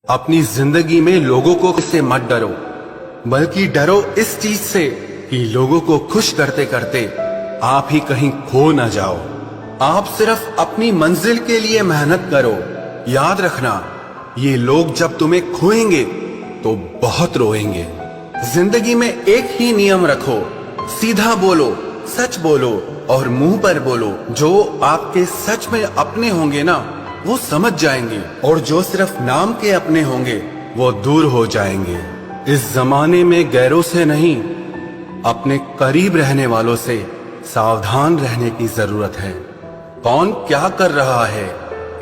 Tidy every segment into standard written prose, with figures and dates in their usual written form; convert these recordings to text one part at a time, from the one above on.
अपनी जिंदगी में लोगों को से मत डरो, बल्कि डरो इस चीज से कि लोगों को खुश करते करते आप ही कहीं खो न जाओ। आप सिर्फ अपनी मंजिल के लिए मेहनत करो। याद रखना, ये लोग जब तुम्हें खोएंगे तो बहुत रोएंगे। जिंदगी में एक ही नियम रखो, सीधा बोलो, सच बोलो और मुंह पर बोलो। जो आपके सच में अपने होंगे ना, वो समझ जाएंगे, और जो सिर्फ नाम के अपने होंगे वो दूर हो जाएंगे। इस जमाने में गैरों से नहीं, अपने करीब रहने वालों से सावधान रहने की जरूरत है। कौन क्या कर रहा है,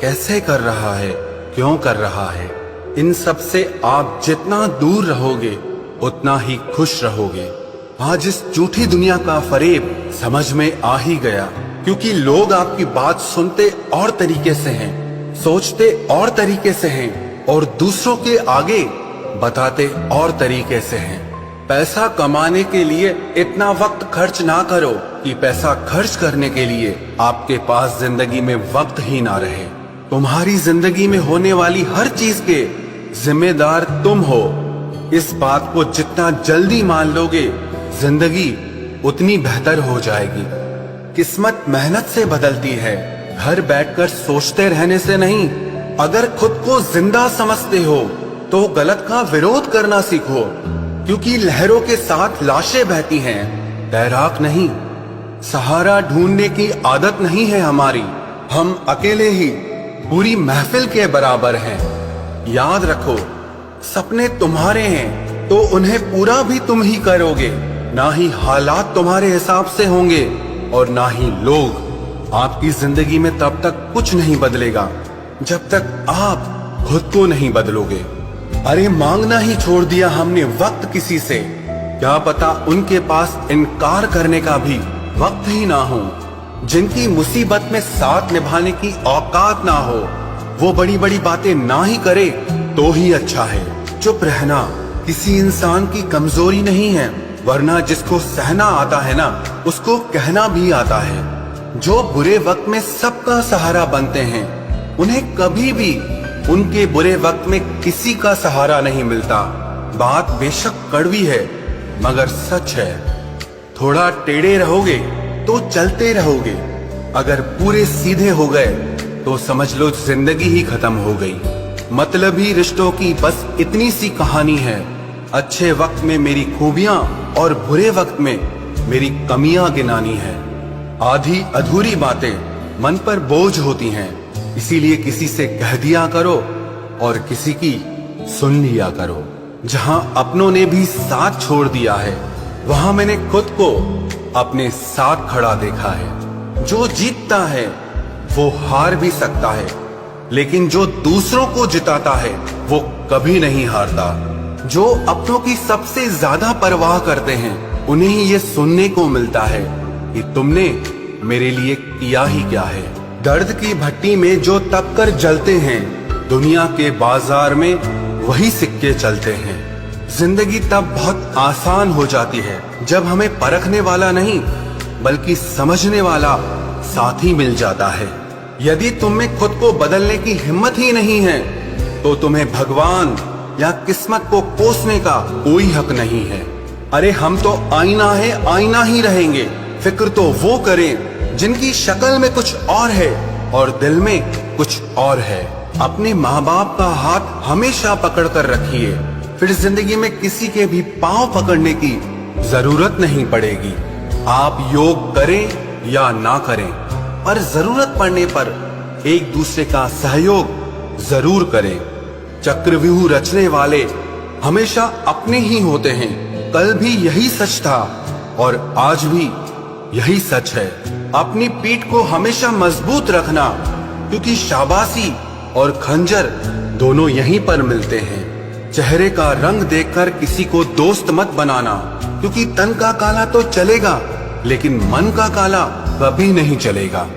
कैसे कर रहा है, क्यों कर रहा है, इन सब से आप जितना दूर रहोगे उतना ही खुश रहोगे। आज इस झूठी दुनिया का फरेब समझ में आ ही गया, क्योंकि लोग आपकी बात सुनते और तरीके से हैं, सोचते और तरीके से हैं और दूसरों के आगे बताते और तरीके से हैं। पैसा कमाने के लिए इतना वक्त खर्च ना करो कि पैसा खर्च करने के लिए आपके पास जिंदगी में वक्त ही ना रहे। तुम्हारी जिंदगी में होने वाली हर चीज के जिम्मेदार तुम हो। इस बात को जितना जल्दी मान लोगे, जिंदगी उतनी बेहतर हो जाएगी। किस्मत मेहनत से बदलती है, घर बैठकर सोचते रहने से नहीं। अगर खुद को जिंदा समझते हो तो गलत का विरोध करना सीखो, क्योंकि लहरों के साथ लाशें बहती हैं, तैराक नहीं। सहारा ढूंढने की आदत नहीं है हमारी, हम अकेले ही पूरी महफिल के बराबर हैं। याद रखो, सपने तुम्हारे हैं तो उन्हें पूरा भी तुम ही करोगे। ना ही हालात तुम्हारे हिसाब से होंगे और ना ही लोग। आपकी जिंदगी में तब तक कुछ नहीं बदलेगा जब तक आप खुद को नहीं बदलोगे। अरे मांगना ही छोड़ दिया हमने वक्त किसी से, क्या पता उनके पास इनकार करने का भी वक्त ही ना हो। जिनकी मुसीबत में साथ निभाने की औकात ना हो, वो बड़ी बड़ी बातें ना ही करे तो ही अच्छा है। चुप रहना किसी इंसान की कमजोरी नहीं है, वरना जिसको सहना आता है ना, उसको कहना भी आता है। जो बुरे वक्त में सबका सहारा बनते हैं, उन्हें कभी भी उनके बुरे वक्त में किसी का सहारा नहीं मिलता। बात बेशक कड़वी है मगर सच है। थोड़ा टेढ़े रहोगे तो चलते रहोगे, अगर पूरे सीधे हो गए तो समझ लो जिंदगी ही खत्म हो गई। मतलबी रिश्तों की बस इतनी सी कहानी है। अच्छे वक्त में मेरी खूबियां और बुरे वक्त में मेरी कमियां गिनानी है। आधी अधूरी बातें मन पर बोझ होती हैं, इसीलिए किसी से कह दिया करो और किसी की सुन लिया करो। जहां अपनों ने भी साथ छोड़ दिया है, वहां मैंने खुद को अपने साथ खड़ा देखा है। जो जीतता है वो हार भी सकता है, लेकिन जो दूसरों को जिताता है वो कभी नहीं हारता। जो अपनों की सबसे ज्यादा परवाह करते हैं, उन्हें ही ये सुनने को मिलता है कि तुमने मेरे लिए किया ही क्या है। दर्द की भट्टी में जो तप कर जलते हैं, दुनिया के बाजार में वही सिक्के चलते हैं। जिंदगी तब बहुत आसान हो जाती है जब हमें परखने वाला नहीं बल्कि समझने वाला साथी मिल जाता है। यदि तुम में खुद को बदलने की हिम्मत ही नहीं है तो तुम्हें भगवान या किस्मत को कोसने का कोई हक नहीं है। अरे हम तो आईना है, आईना ही रहेंगे। फिक्र तो वो करें जिनकी शक्ल में कुछ और है और दिल में कुछ और है। अपने माँ बाप का हाथ हमेशा पकड़ कर रखिए, फिर जिंदगी में किसी के भी पांव पकड़ने की जरूरत नहीं पड़ेगी। आप योग करें या ना करें, पर जरूरत पड़ने पर एक दूसरे का सहयोग जरूर करें। चक्रव्यूह रचने वाले हमेशा अपने ही होते हैं। कल भी यही सच था और आज भी यही सच है। अपनी पीठ को हमेशा मजबूत रखना, क्योंकि शाबाशी और खंजर दोनों यहीं पर मिलते हैं। चेहरे का रंग देखकर किसी को दोस्त मत बनाना, क्योंकि तन का काला तो चलेगा लेकिन मन का काला कभी नहीं चलेगा।